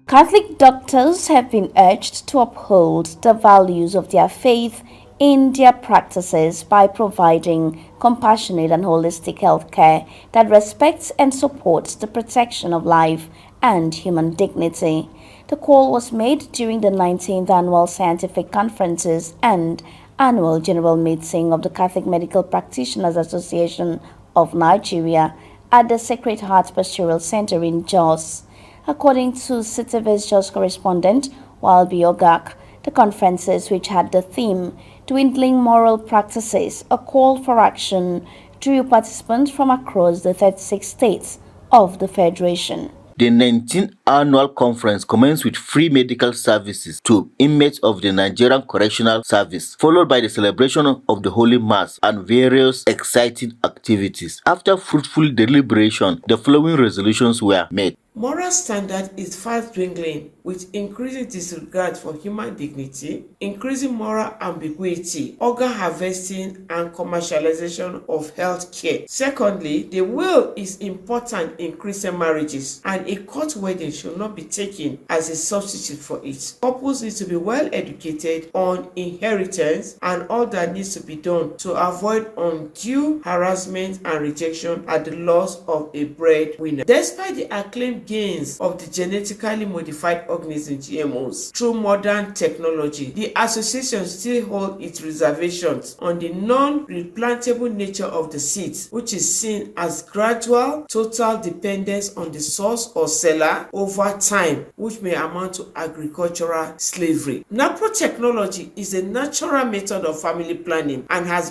Catholic doctors have been urged to uphold the values of their faith in their practices by providing compassionate and holistic health care that respects and supports the protection of life and human dignity. The call was made during the 19th Annual Scientific Conferences and Annual General Meeting of the Catholic Medical Practitioners Association of Nigeria at the Sacred Heart Pastoral Center in Jos. According to 𝗖𝗵𝗵𝗶𝗰 Jos correspondent 𝗣𝗿𝗰𝗰𝗹, the conferences, which had the theme Dwindling Moral Practices, a Call for Action, drew participants from across the 36 states of the Federation. The 19th annual conference commenced with free medical services to inmates of the Nigerian Correctional Service, followed by the celebration of the Holy Mass and various exciting activities. After fruitful deliberation, the following resolutions were made. Moral standard is fast dwindling with increasing disregard for human dignity, increasing moral ambiguity, organ harvesting, and commercialization of health care. Secondly, the will is important in Christian marriages, and a court wedding should not be taken as a substitute for it. Couples need to be well educated on inheritance and all that needs to be done to avoid undue harassment and rejection at the loss of a breadwinner. Despite the acclaimed gains of the genetically modified organisms GMOs through modern technology, the association still holds its reservations on the non-replantable nature of the seeds, which is seen as gradual total dependence on the source or seller over time, which may amount to agricultural slavery. Nanotechnology is a natural method of family planning and has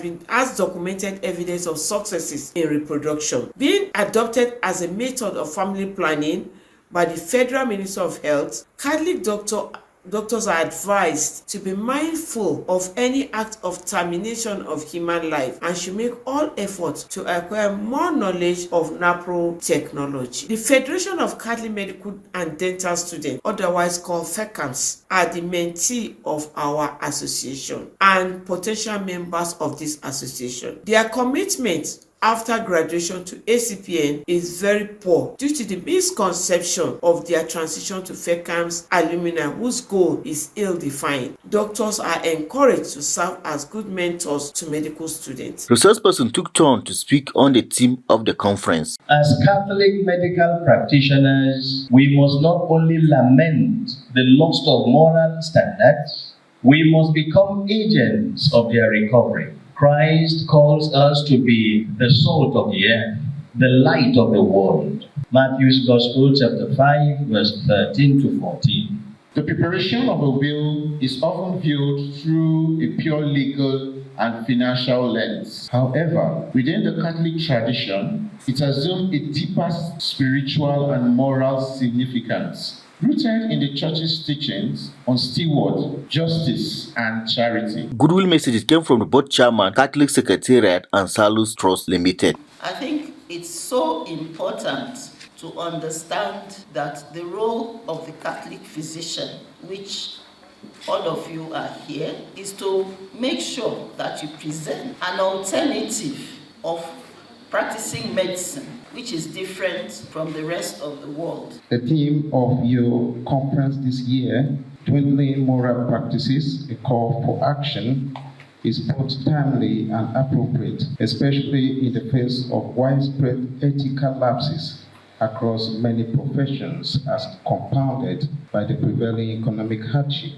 documented evidence of successes in reproduction. Being adopted as a method of family planning by the Federal Ministry of Health, Catholic doctors are advised to be mindful of any act of termination of human life and should make all efforts to acquire more knowledge of nanotechnology. The Federation of Catholic Medical and Dental Students, otherwise called FECAMS, are the mentee of our association and potential members of this association. Their commitment after graduation to ACPN is very poor due to the misconception of their transition to FECAMS alumni whose goal is ill-defined. Doctors are encouraged to serve as good mentors to medical students. Resource person took turn to speak on the theme of the conference. As Catholic medical practitioners, we must not only lament the loss of moral standards, we must become agents of their recovery. Christ calls us to be the salt of the earth, the light of the world. Matthew's Gospel, chapter 5, verse 13 to 14. The preparation of a will is often viewed through a pure legal and financial lens. However, within the Catholic tradition, it assumes a deeper spiritual and moral significance, rooted in the Church's teachings on steward, justice, and charity. Goodwill messages came from the board chairman, Catholic Secretariat, and Salus Trust Limited. I think it's so important to understand that the role of the Catholic physician, which all of you are here, is to make sure that you present an alternative of practicing medicine, which is different from the rest of the world. The theme of your conference this year, Dwindling Moral Practices, a Call for Action, is both timely and appropriate, especially in the face of widespread ethical lapses across many professions as compounded by the prevailing economic hardship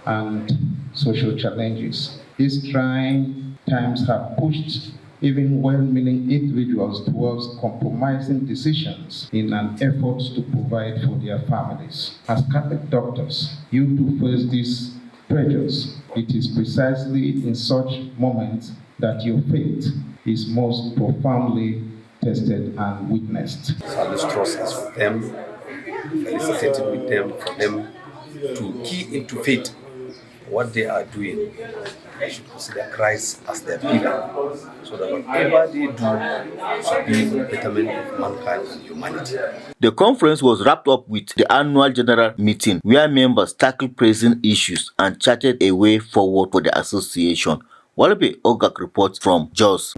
and social challenges. These trying times have pushed even well-meaning individuals towards compromising decisions in an effort to provide for their families. As Catholic doctors, you do face these pressures. It is precisely in such moments that your faith is most profoundly tested and witnessed. Salus Trust is with them, felicitating with them, for them to key into faith what they are doing. They should consider Christ as their pillar, so that whatever they do should be for the betterment of mankind and humanity. The conference was wrapped up with the annual general meeting, where members tackled pressing issues and charted a way forward for the association. 𝗣𝗿𝗰𝗶𝗰 reports from Jos.